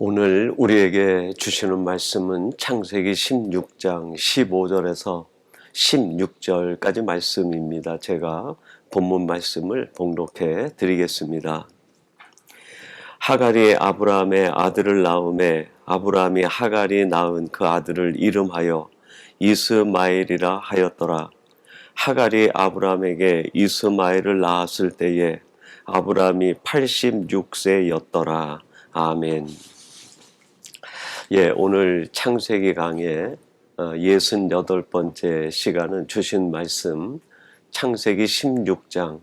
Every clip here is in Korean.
오늘 우리에게 주시는 말씀은 창세기 16장 15절에서 16절까지 말씀입니다. 제가 본문 말씀을 봉독해 드리겠습니다. 하갈이 아브라함의 아들을 낳음에 아브라함이 하갈이 낳은 그 아들을 이름하여 이스마엘이라 하였더라. 하갈이 아브라함에게 이스마엘을 낳았을 때에 아브라함이 86세였더라. 아멘. 오늘 창세기 강의 68번째 시간은 주신 말씀 창세기 16장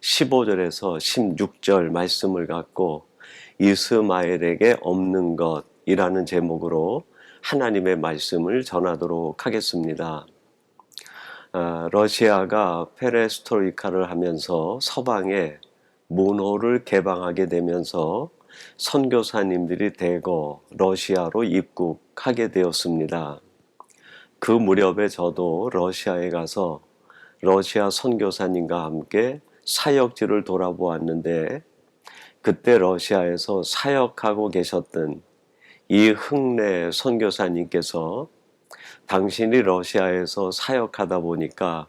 15절에서 16절 말씀을 갖고 이스마엘에게 없는 것이라는 제목으로 하나님의 말씀을 전하도록 하겠습니다. 러시아가 페레스트로이카를 하면서 서방에 문호를 개방하게 되면서 선교사님들이 대거 러시아로 입국하게 되었습니다. 그 무렵에 저도 러시아에 가서 러시아 선교사님과 함께 사역지를 돌아보았는데 그때 러시아에서 사역하고 계셨던 이흥래 선교사님께서 당신이 러시아에서 사역하다 보니까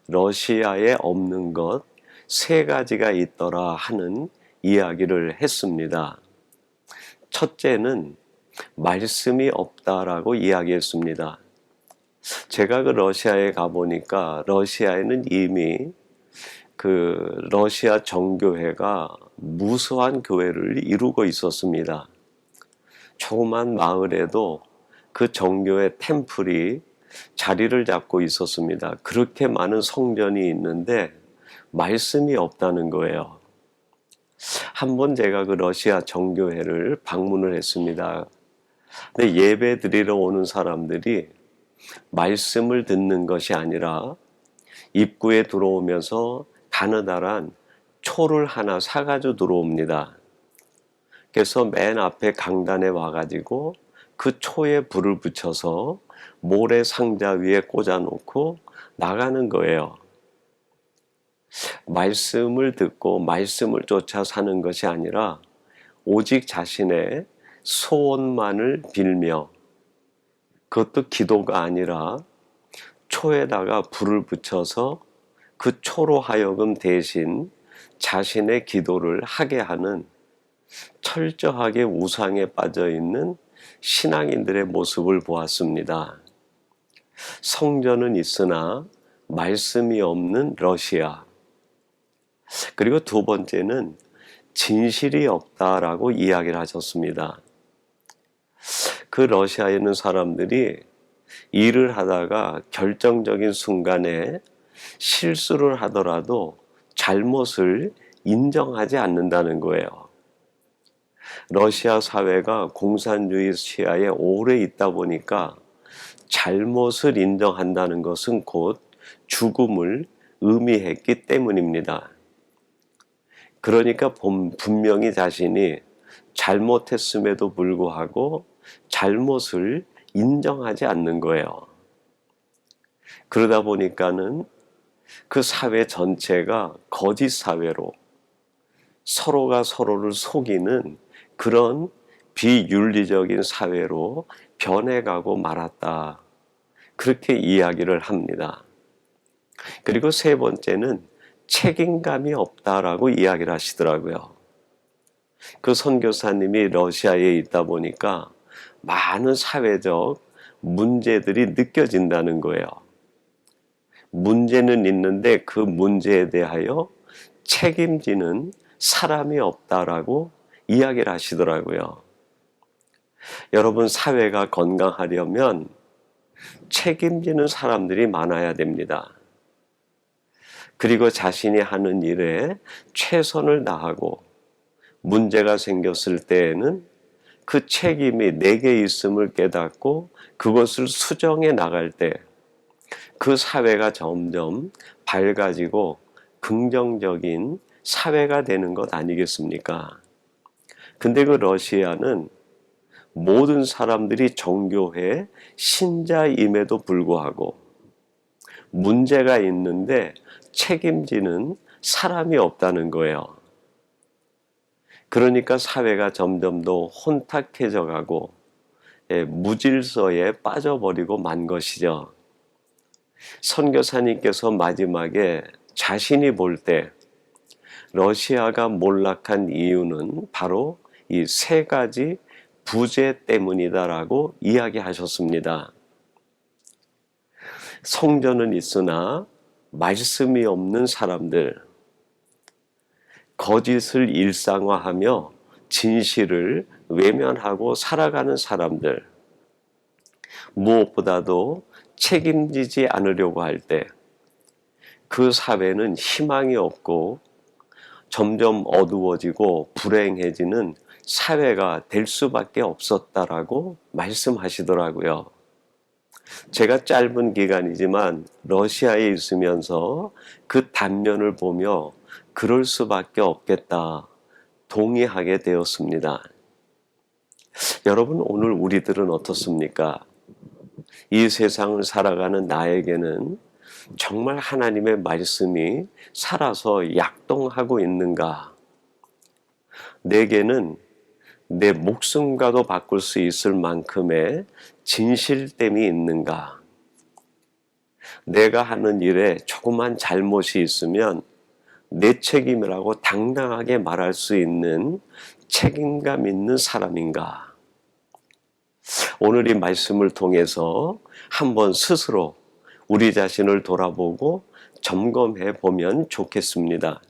러시아에 없는 것 3가지가 있더라 하는 이야기를 했습니다. 첫째는 말씀이 없다라고 이야기했습니다. 제가 그 러시아에 가보니까 러시아에는 이미 그 러시아 정교회가 무수한 교회를 이루고 있었습니다. 조그만 마을에도 그 정교회 템플이 자리를 잡고 있었습니다. 그렇게 많은 성전이 있는데 말씀이 없다는 거예요. 한번 제가 그 러시아 정교회를 방문을 했습니다. 근데 예배 드리러 오는 사람들이 말씀을 듣는 것이 아니라 입구에 들어오면서 가느다란 초를 하나 사가지고 들어옵니다. 그래서 맨 앞에 강단에 와가지고 그 초에 불을 붙여서 모래 상자 위에 꽂아놓고 나가는 거예요. 말씀을 듣고 말씀을 쫓아 사는 것이 아니라 오직 자신의 소원만을 빌며, 그것도 기도가 아니라 초에다가 불을 붙여서 그 초로 하여금 대신 자신의 기도를 하게 하는 철저하게 우상에 빠져있는 신앙인들의 모습을 보았습니다. 성전은 있으나 말씀이 없는 러시아. 그리고 두 번째는 진실이 없다라고 이야기를 하셨습니다. 그 러시아에 있는 사람들이 일을 하다가 결정적인 순간에 실수를 하더라도 잘못을 인정하지 않는다는 거예요. 러시아 사회가 공산주의 시야에 오래 있다 보니까 잘못을 인정한다는 것은 곧 죽음을 의미했기 때문입니다. 그러니까 분명히 자신이 잘못했음에도 불구하고 잘못을 인정하지 않는 거예요. 그러다 보니까는 그 사회 전체가 거짓 사회로 서로가 서로를 속이는 그런 비윤리적인 사회로 변해가고 말았다. 그렇게 이야기를 합니다. 그리고 세 번째는 책임감이 없다라고 이야기를 하시더라고요. 그 선교사님이 러시아에 있다 보니까 많은 사회적 문제들이 느껴진다는 거예요. 문제는 있는데 그 문제에 대하여 책임지는 사람이 없다라고 이야기를 하시더라고요. 여러분, 사회가 건강하려면 책임지는 사람들이 많아야 됩니다. 그리고 자신이 하는 일에 최선을 다하고 문제가 생겼을 때에는 그 책임이 내게 있음을 깨닫고 그것을 수정해 나갈 때 그 사회가 점점 밝아지고 긍정적인 사회가 되는 것 아니겠습니까? 근데 그 러시아는 모든 사람들이 정교회 신자임에도 불구하고 문제가 있는데 책임지는 사람이 없다는 거예요. 그러니까 사회가 점점 더 혼탁해져 가고 무질서에 빠져버리고 만 것이죠. 선교사님께서 마지막에 자신이 볼 때 러시아가 몰락한 이유는 바로 이 세 가지 부재 때문이다라고 이야기하셨습니다. 성전은 있으나 말씀이 없는 사람들, 거짓을 일상화하며 진실을 외면하고 살아가는 사람들, 무엇보다도 책임지지 않으려고 할 때 그 사회는 희망이 없고 점점 어두워지고 불행해지는 사회가 될 수밖에 없었다라고 말씀하시더라고요. 제가 짧은 기간이지만 러시아에 있으면서 그 단면을 보며 그럴 수밖에 없겠다 동의하게 되었습니다. 여러분, 오늘 우리들은 어떻습니까? 이 세상을 살아가는 나에게는 정말 하나님의 말씀이 살아서 약동하고 있는가? 내게는 내 목숨과도 바꿀 수 있을 만큼의 진실됨이 있는가? 내가 하는 일에 조그만 잘못이 있으면 내 책임이라고 당당하게 말할 수 있는 책임감 있는 사람인가? 오늘 이 말씀을 통해서 한번 스스로 우리 자신을 돌아보고 점검해 보면 좋겠습니다.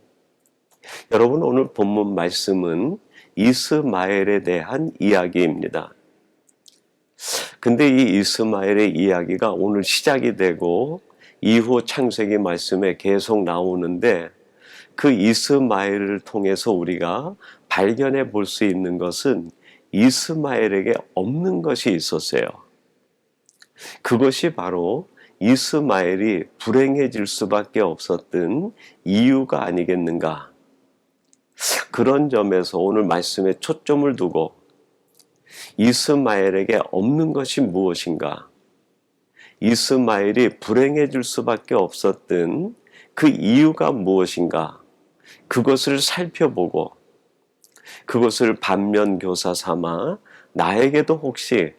여러분, 오늘 본문 말씀은 이스마엘에 대한 이야기입니다. 근데 이 이스마엘의 이야기가 오늘 시작이 되고 이후 창세기 말씀에 계속 나오는데 그 이스마엘을 통해서 우리가 발견해 볼 수 있는 것은 이스마엘에게 없는 것이 있었어요. 그것이 바로 이스마엘이 불행해질 수밖에 없었던 이유가 아니겠는가. 그런 점에서 오늘 말씀에 초점을 두고 이스마엘에게 없는 것이 무엇인가, 이스마엘이 불행해질 수밖에 없었던 그 이유가 무엇인가, 그것을 살펴보고 그것을 반면교사 삼아 나에게도 혹시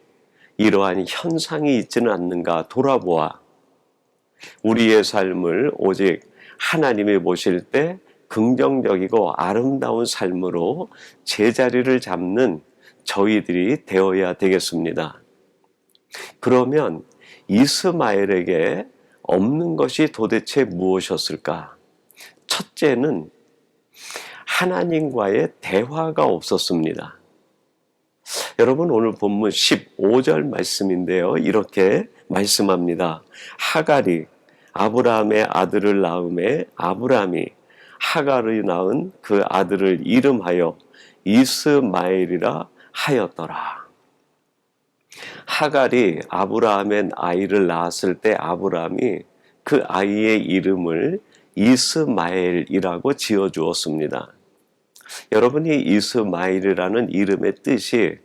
이러한 현상이 있지는 않는가 돌아보아 우리의 삶을 오직 하나님이 보실 때 긍정적이고 아름다운 삶으로 제자리를 잡는 저희들이 되어야 되겠습니다. 그러면 이스마엘에게 없는 것이 도대체 무엇이었을까? 첫째는 하나님과의 대화가 없었습니다. 여러분, 오늘 본문 15절 말씀인데요. 이렇게 말씀합니다. 하갈이 아브라함의 아들을 낳음에 아브라함이 하갈이 낳은 그 아들을 이름하여 이스마엘이라 하였더라. 하갈이 아브라함의 아이를 낳았을 때 아브라함이 그 아이의 이름을 이스마엘이라고 지어주었습니다. 여러분이 이스마엘이라는 이름의 뜻이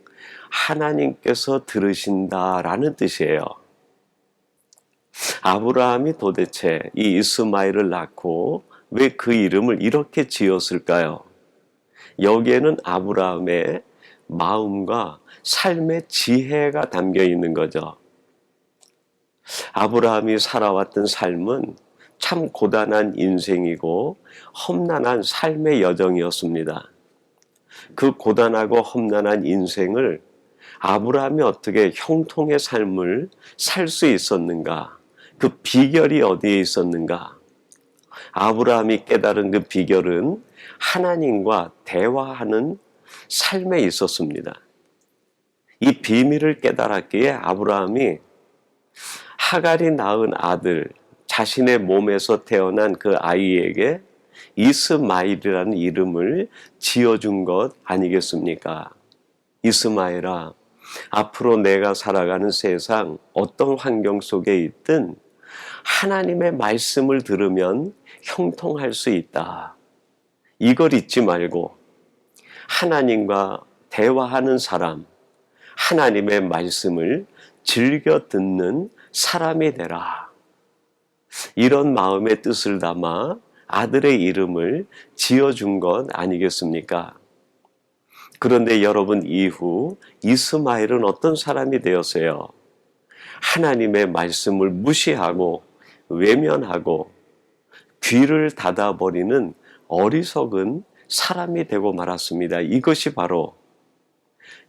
하나님께서 들으신다라는 뜻이에요. 아브라함이 도대체 이 이스마엘을 낳고 왜 그 이름을 이렇게 지었을까요? 여기에는 아브라함의 마음과 삶의 지혜가 담겨 있는 거죠. 아브라함이 살아왔던 삶은 참 고단한 인생이고 험난한 삶의 여정이었습니다. 그 고단하고 험난한 인생을 아브라함이 어떻게 형통의 삶을 살 수 있었는가? 그 비결이 어디에 있었는가? 아브라함이 깨달은 그 비결은 하나님과 대화하는 삶에 있었습니다. 이 비밀을 깨달았기에 아브라함이 하갈이 낳은 아들, 자신의 몸에서 태어난 그 아이에게 이스마엘이라는 이름을 지어준 것 아니겠습니까? 이스마엘아, 앞으로 내가 살아가는 세상 어떤 환경 속에 있든 하나님의 말씀을 들으면 형통할 수 있다. 이걸 잊지 말고 하나님과 대화하는 사람, 하나님의 말씀을 즐겨 듣는 사람이 되라. 이런 마음의 뜻을 담아 아들의 이름을 지어준 것 아니겠습니까? 그런데 여러분 이후 이스마엘은 어떤 사람이 되었어요? 하나님의 말씀을 무시하고 외면하고 귀를 닫아버리는 어리석은 사람이 되고 말았습니다. 이것이 바로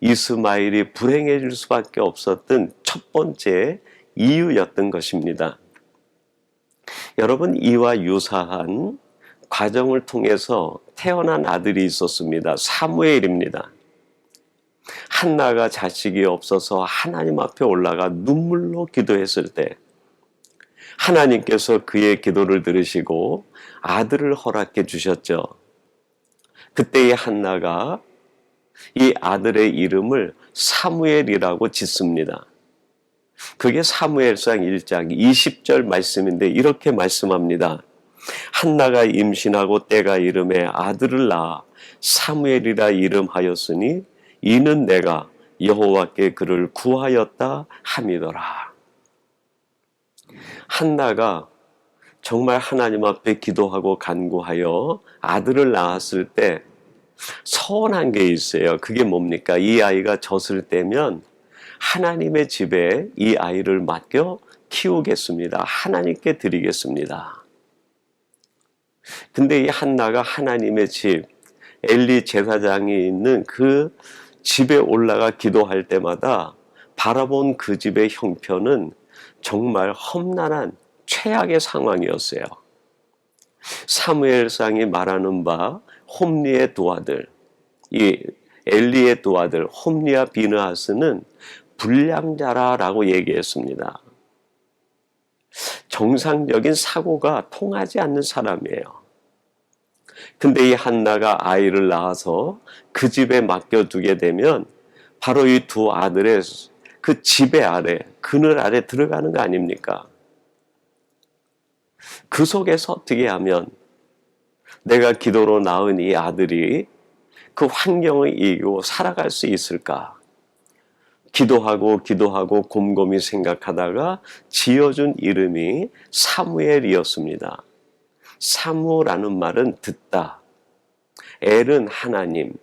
이스마엘이 불행해질 수밖에 없었던 첫 번째 이유였던 것입니다. 여러분, 이와 유사한 과정을 통해서 태어난 아들이 있었습니다. 사무엘입니다. 한나가 자식이 없어서 하나님 앞에 올라가 눈물로 기도했을 때 하나님께서 그의 기도를 들으시고 아들을 허락해 주셨죠. 그때의 한나가 이 아들의 이름을 사무엘이라고 짓습니다. 그게 사무엘상 1장 20절 말씀인데 이렇게 말씀합니다. 한나가 임신하고 때가 이름에 아들을 낳아 사무엘이라 이름하였으니 이는 내가 여호와께 그를 구하였다 함이더라. 한나가 정말 하나님 앞에 기도하고 간구하여 아들을 낳았을 때 서운한 게 있어요. 그게 뭡니까? 이 아이가 젖을 떼면 하나님의 집에 이 아이를 맡겨 키우겠습니다. 하나님께 드리겠습니다. 근데 이 한나가 하나님의 집, 엘리 제사장이 있는 그 집에 올라가 기도할 때마다 바라본 그 집의 형편은 정말 험난한 최악의 상황이었어요. 사무엘상이 말하는 바 홈리의 두 아들, 이 엘리의 두 아들 홈리와 비느하스는 불량자라고 얘기했습니다. 정상적인 사고가 통하지 않는 사람이에요. 근데 이 한나가 아이를 낳아서 그 집에 맡겨두게 되면 바로 이 두 아들의 그 지배 아래, 그늘 아래 들어가는 거 아닙니까? 그 속에서 어떻게 하면 내가 기도로 낳은 이 아들이 그 환경을 이기고 살아갈 수 있을까? 기도하고 곰곰이 생각하다가 지어준 이름이 사무엘이었습니다. 사무라는 말은 듣다, 엘은 하나님.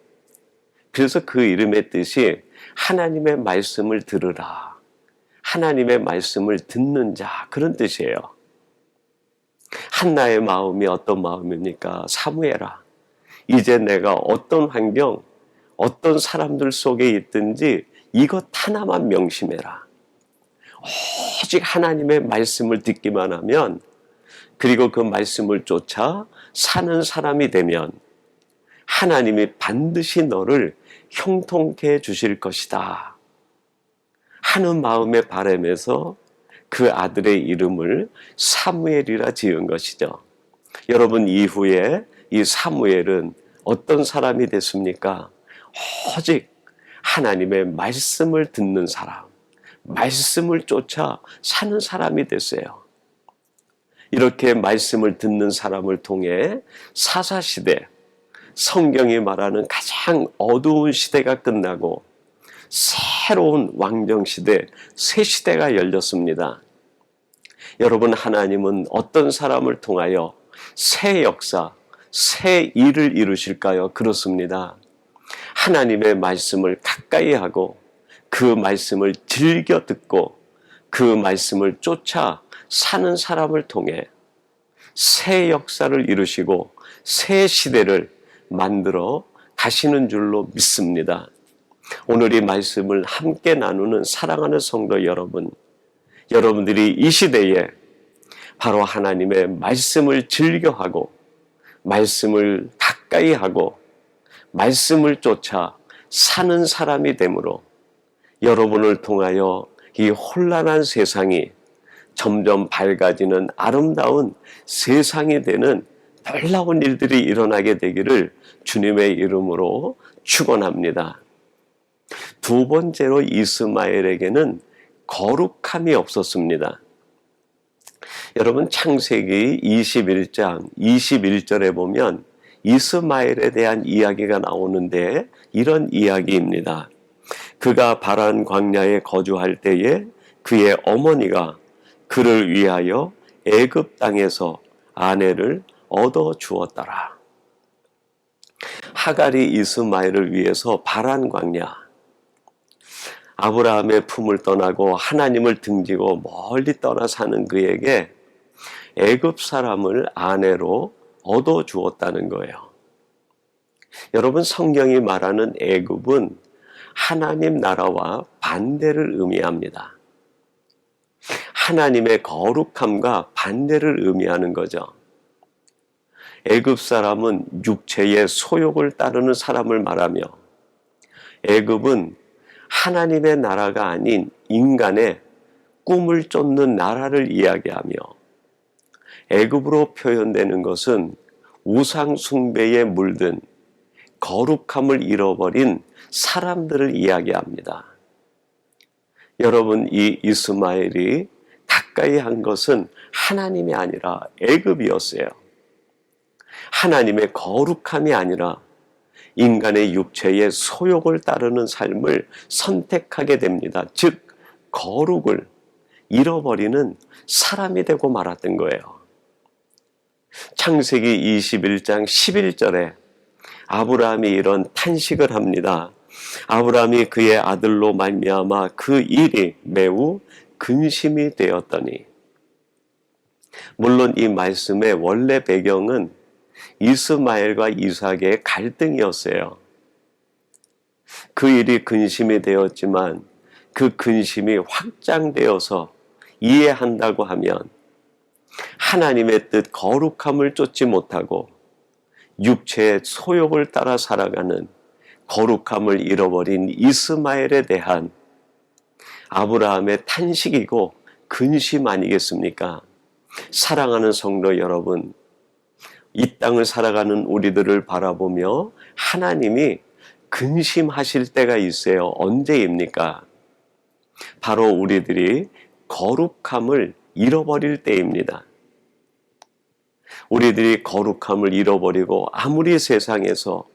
그래서 그 이름의 뜻이 하나님의 말씀을 들으라, 하나님의 말씀을 듣는 자, 그런 뜻이에요. 한나의 마음이 어떤 마음입니까? 사무엘아, 이제 내가 어떤 환경, 어떤 사람들 속에 있든지 이것 하나만 명심해라. 오직 하나님의 말씀을 듣기만 하면, 그리고 그 말씀을 쫓아 사는 사람이 되면 하나님이 반드시 너를 형통케 해 주실 것이다 하는 마음의 바람에서 그 아들의 이름을 사무엘이라 지은 것이죠. 여러분, 이후에 이 사무엘은 어떤 사람이 됐습니까? 오직 하나님의 말씀을 듣는 사람, 말씀을 쫓아 사는 사람이 됐어요. 이렇게 말씀을 듣는 사람을 통해 사사시대, 성경이 말하는 가장 어두운 시대가 끝나고 새로운 왕정시대, 새 시대가 열렸습니다. 여러분, 하나님은 어떤 사람을 통하여 새 역사, 새 일을 이루실까요? 그렇습니다. 하나님의 말씀을 가까이 하고 그 말씀을 즐겨 듣고 그 말씀을 쫓아 사는 사람을 통해 새 역사를 이루시고 새 시대를 만들어 가시는 줄로 믿습니다. 오늘 이 말씀을 함께 나누는 사랑하는 성도 여러분, 여러분들이 이 시대에 바로 하나님의 말씀을 즐겨하고 말씀을 가까이 하고 말씀을 쫓아 사는 사람이 되므로 여러분을 통하여 이 혼란한 세상이 점점 밝아지는 아름다운 세상이 되는 놀라운 일들이 일어나게 되기를 주님의 이름으로 축원합니다. 두 번째로 이스마엘에게는 거룩함이 없었습니다. 여러분, 창세기 21장 21절에 보면 이스마엘에 대한 이야기가 나오는데 이런 이야기입니다. 그가 바란 광야에 거주할 때에 그의 어머니가 그를 위하여 애굽 땅에서 아내를 얻어 주었더라. 하갈이 이스마엘을 위해서 바란 광야, 아브라함의 품을 떠나고 하나님을 등지고 멀리 떠나 사는 그에게 애굽 사람을 아내로 얻어 주었다는 거예요. 여러분, 성경이 말하는 애굽은 하나님 나라와 반대를 의미합니다. 하나님의 거룩함과 반대를 의미하는 거죠. 애굽 사람은 육체의 소욕을 따르는 사람을 말하며, 애굽은 하나님의 나라가 아닌 인간의 꿈을 쫓는 나라를 이야기하며, 애굽으로 표현되는 것은 우상 숭배에 물든 거룩함을 잃어버린 사람들을 이야기합니다. 여러분, 이 이스마엘이 가까이 한 것은 하나님이 아니라 애굽이었어요. 하나님의 거룩함이 아니라 인간의 육체의 소욕을 따르는 삶을 선택하게 됩니다. 즉, 거룩을 잃어버리는 사람이 되고 말았던 거예요. 창세기 21장 11절에 아브라함이 이런 탄식을 합니다. 아브라함이 그의 아들로 말미암아 그 일이 매우 근심이 되었더니. 물론 이 말씀의 원래 배경은 이스마엘과 이삭의 갈등이었어요. 그 일이 근심이 되었지만 그 근심이 확장되어서 이해한다고 하면 하나님의 뜻 거룩함을 쫓지 못하고 육체의 소욕을 따라 살아가는 거룩함을 잃어버린 이스마엘에 대한 아브라함의 탄식이고 근심 아니겠습니까? 사랑하는 성도 여러분, 이 땅을 살아가는 우리들을 바라보며 하나님이 근심하실 때가 있어요. 언제입니까? 바로 우리들이 거룩함을 잃어버릴 때입니다. 우리들이 거룩함을 잃어버리고 아무리 세상에서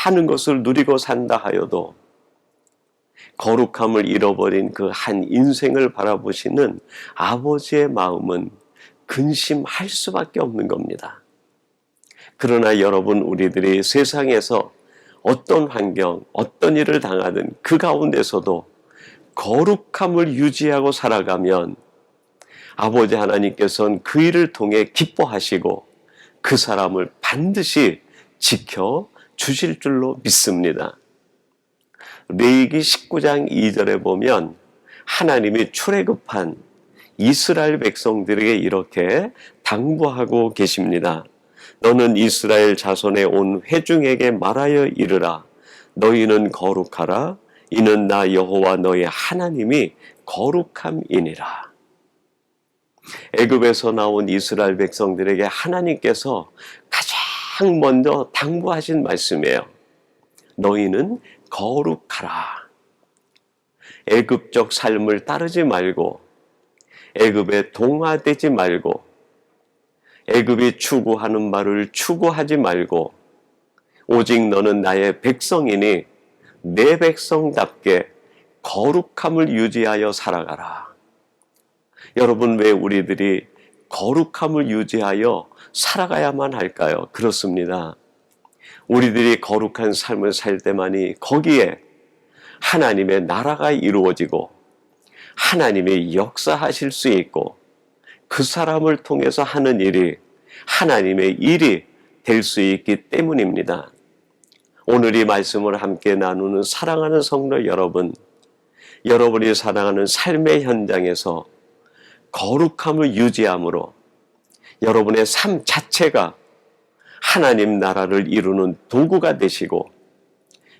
많은 것을 누리고 산다 하여도 거룩함을 잃어버린 그 한 인생을 바라보시는 아버지의 마음은 근심할 수밖에 없는 겁니다. 그러나 여러분, 우리들이 세상에서 어떤 환경, 어떤 일을 당하든 그 가운데서도 거룩함을 유지하고 살아가면 아버지 하나님께서는 그 일을 통해 기뻐하시고 그 사람을 반드시 지켜 주실 줄로 믿습니다. 레위기 19장 2절에 보면 하나님이 출애굽한 이스라엘 백성들에게 이렇게 당부하고 계십니다. 너는 이스라엘 자손의 온 회중에게 말하여 이르라. 너희는 거룩하라. 이는 나 여호와 너희 하나님이 거룩함이니라. 애굽에서 나온 이스라엘 백성들에게 하나님께서 가장 먼저 당부하신 말씀이에요. 너희는 거룩하라. 애굽적 삶을 따르지 말고 애굽에 동화되지 말고 애굽이 추구하는 말을 추구하지 말고 오직 너는 나의 백성이니 내 백성답게 거룩함을 유지하여 살아가라. 여러분, 왜 우리들이 거룩함을 유지하여 살아가야만 할까요? 그렇습니다. 우리들이 거룩한 삶을 살 때만이 거기에 하나님의 나라가 이루어지고 하나님이 역사하실 수 있고 그 사람을 통해서 하는 일이 하나님의 일이 될 수 있기 때문입니다. 오늘 이 말씀을 함께 나누는 사랑하는 성도 여러분, 여러분이 살아가는 삶의 현장에서 거룩함을 유지함으로 여러분의 삶 자체가 하나님 나라를 이루는 도구가 되시고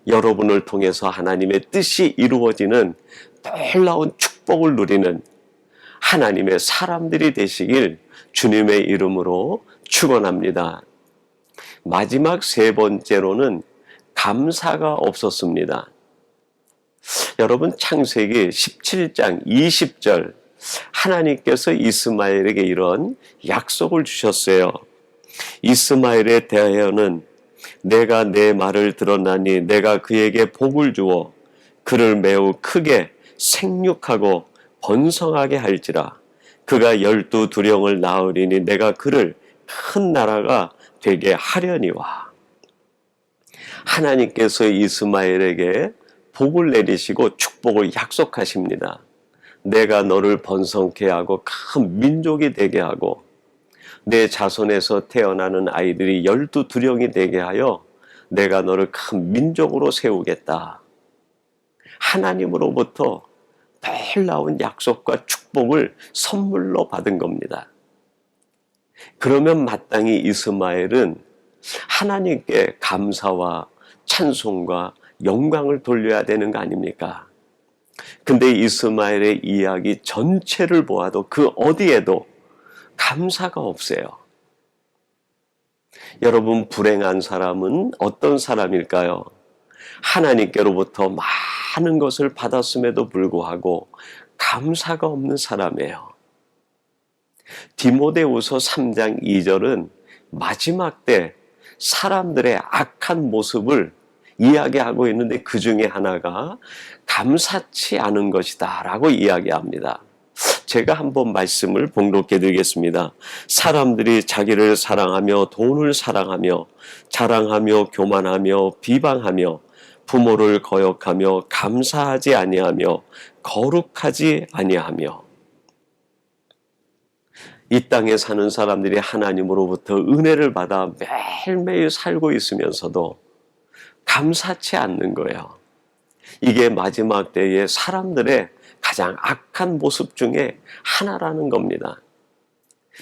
여러분을 통해서 하나님의 뜻이 이루어지는 놀라운 축복을 누리는 하나님의 사람들이 되시길 주님의 이름으로 축원합니다. 마지막 세 번째로는 감사가 없었습니다. 여러분, 창세기 17장 20절 하나님께서 이스마엘에게 이런 약속을 주셨어요. 이스마엘에 대하여는 내가 내 말을 들었나니 내가 그에게 복을 주어 그를 매우 크게 생육하고 번성하게 할지라. 그가 12두령을 낳으리니 내가 그를 큰 나라가 되게 하려니와. 하나님께서 이스마엘에게 복을 내리시고 축복을 약속하십니다. 내가 너를 번성케 하고 큰 민족이 되게 하고 내 자손에서 태어나는 아이들이 12두령이 되게 하여 내가 너를 큰 민족으로 세우겠다. 하나님으로부터 놀라운 약속과 축복을 선물로 받은 겁니다. 그러면 마땅히 이스마엘은 하나님께 감사와 찬송과 영광을 돌려야 되는 거 아닙니까? 근데 이스마엘의 이야기 전체를 보아도 그 어디에도 감사가 없어요. 여러분, 불행한 사람은 어떤 사람일까요? 하나님께로부터 많은 것을 받았음에도 불구하고 감사가 없는 사람이에요. 디모데후서 3장 2절은 마지막 때 사람들의 악한 모습을 이야기하고 있는데 그 중에 하나가 감사치 않은 것이다 라고 이야기합니다. 제가 한번 말씀을 봉독해 드리겠습니다. 사람들이 자기를 사랑하며 돈을 사랑하며 자랑하며 교만하며 비방하며 부모를 거역하며 감사하지 아니하며 거룩하지 아니하며. 이 땅에 사는 사람들이 하나님으로부터 은혜를 받아 매일매일 살고 있으면서도 감사치 않는 거예요. 이게 마지막 때의 사람들의 가장 악한 모습 중에 하나라는 겁니다.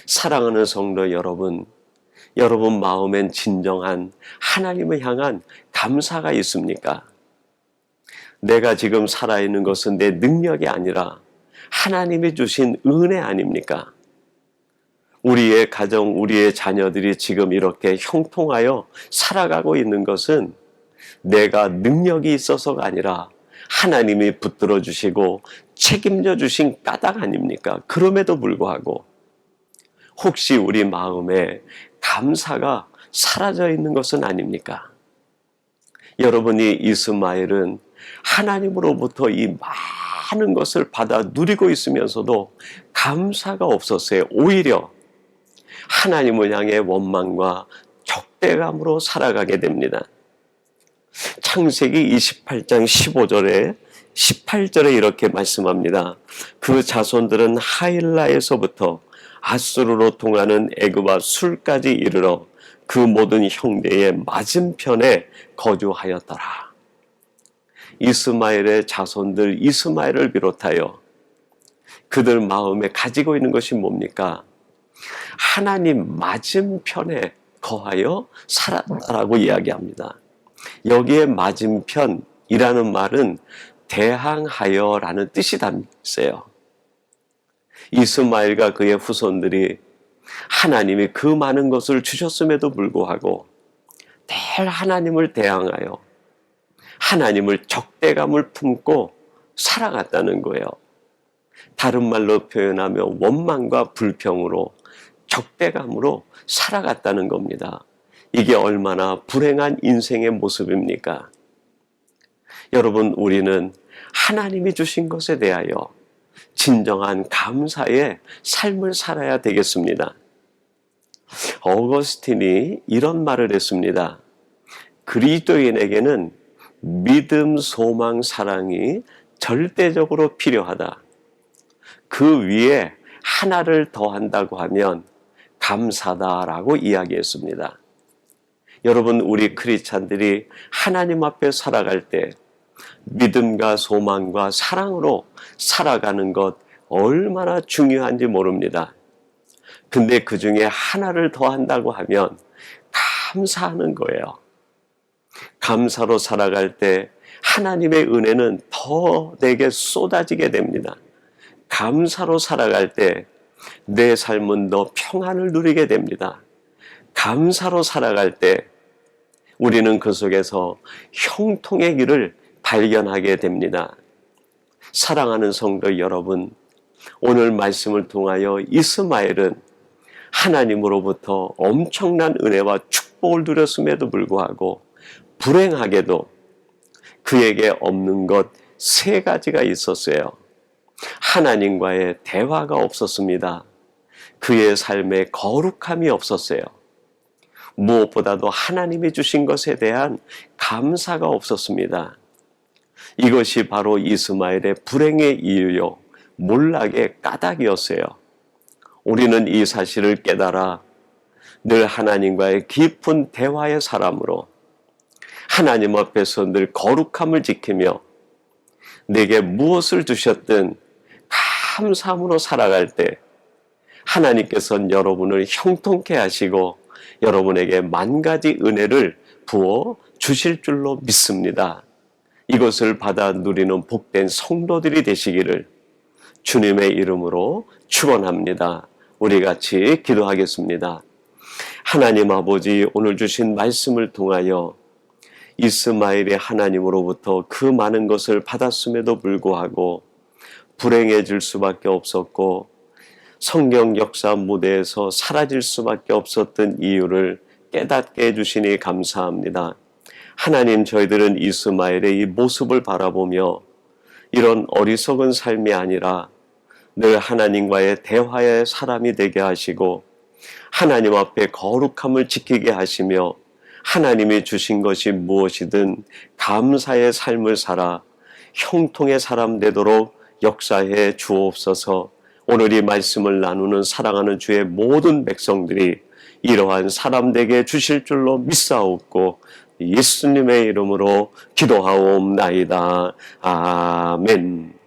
사랑하는 성도 여러분, 여러분 마음엔 진정한 하나님을 향한 감사가 있습니까? 내가 지금 살아있는 것은 내 능력이 아니라 하나님이 주신 은혜 아닙니까? 우리의 가정, 우리의 자녀들이 지금 이렇게 형통하여 살아가고 있는 것은 내가 능력이 있어서가 아니라 하나님이 붙들어 주시고 책임져 주신 까닭 아닙니까? 그럼에도 불구하고 혹시 우리 마음에 감사가 사라져 있는 것은 아닙니까? 여러분이 이스마엘은 하나님으로부터 이 많은 것을 받아 누리고 있으면서도 감사가 없었어요. 오히려 하나님을 향해 원망과 적대감으로 살아가게 됩니다. 창세기 28장 18절에 이렇게 말씀합니다. 그 자손들은 하일라에서부터 아수르로 통하는 애굽과 술까지 이르러 그 모든 형제의 맞은편에 거주하였더라. 이스마엘의 자손들, 이스마엘을 비롯하여 그들 마음에 가지고 있는 것이 뭡니까? 하나님 맞은편에 거하여 살았다라고 이야기합니다. 여기에 맞은편이라는 말은 대항하여라는 뜻이 담겨있어요. 이스마엘과 그의 후손들이 하나님이 그 많은 것을 주셨음에도 불구하고 늘 하나님을 대항하여 하나님을 적대감을 품고 살아갔다는 거예요. 다른 말로 표현하면 원망과 불평으로 적대감으로 살아갔다는 겁니다. 이게 얼마나 불행한 인생의 모습입니까? 여러분, 우리는 하나님이 주신 것에 대하여 진정한 감사의 삶을 살아야 되겠습니다. 어거스틴이 이런 말을 했습니다. 그리스도인에게는 믿음, 소망, 사랑이 절대적으로 필요하다. 그 위에 하나를 더한다고 하면 감사다라고 이야기했습니다. 여러분, 우리 크리스찬들이 하나님 앞에 살아갈 때 믿음과 소망과 사랑으로 살아가는 것 얼마나 중요한지 모릅니다. 근데 그 중에 하나를 더한다고 하면 감사하는 거예요. 감사로 살아갈 때 하나님의 은혜는 더 내게 쏟아지게 됩니다. 감사로 살아갈 때 내 삶은 더 평안을 누리게 됩니다. 감사로 살아갈 때 우리는 그 속에서 형통의 길을 발견하게 됩니다. 사랑하는 성도 여러분, 오늘 말씀을 통하여 이스마엘은 하나님으로부터 엄청난 은혜와 축복을 누렸음에도 불구하고 불행하게도 그에게 없는 것 3가지가 있었어요. 하나님과의 대화가 없었습니다. 그의 삶에 거룩함이 없었어요. 무엇보다도 하나님이 주신 것에 대한 감사가 없었습니다. 이것이 바로 이스마엘의 불행의 이유요, 몰락의 까닭이었어요. 우리는 이 사실을 깨달아 늘 하나님과의 깊은 대화의 사람으로 하나님 앞에서 늘 거룩함을 지키며 내게 무엇을 주셨든 감사함으로 살아갈 때 하나님께서는 여러분을 형통케 하시고 여러분에게 만 가지 은혜를 부어 주실 줄로 믿습니다. 이것을 받아 누리는 복된 성도들이 되시기를 주님의 이름으로 축원합니다. 우리 같이 기도하겠습니다. 하나님 아버지, 오늘 주신 말씀을 통하여 이스마엘이 하나님으로부터 그 많은 것을 받았음에도 불구하고 불행해질 수밖에 없었고 성경 역사 무대에서 사라질 수밖에 없었던 이유를 깨닫게 해주시니 감사합니다. 하나님, 저희들은 이스마엘의 이 모습을 바라보며 이런 어리석은 삶이 아니라 늘 하나님과의 대화의 사람이 되게 하시고 하나님 앞에 거룩함을 지키게 하시며 하나님이 주신 것이 무엇이든 감사의 삶을 살아 형통의 사람 되도록 역사해 주옵소서. 오늘 이 말씀을 나누는 사랑하는 주의 모든 백성들이 이러한 사람 되게 주실 줄로 믿사옵고 예수님의 이름으로 기도하옵나이다. 아멘.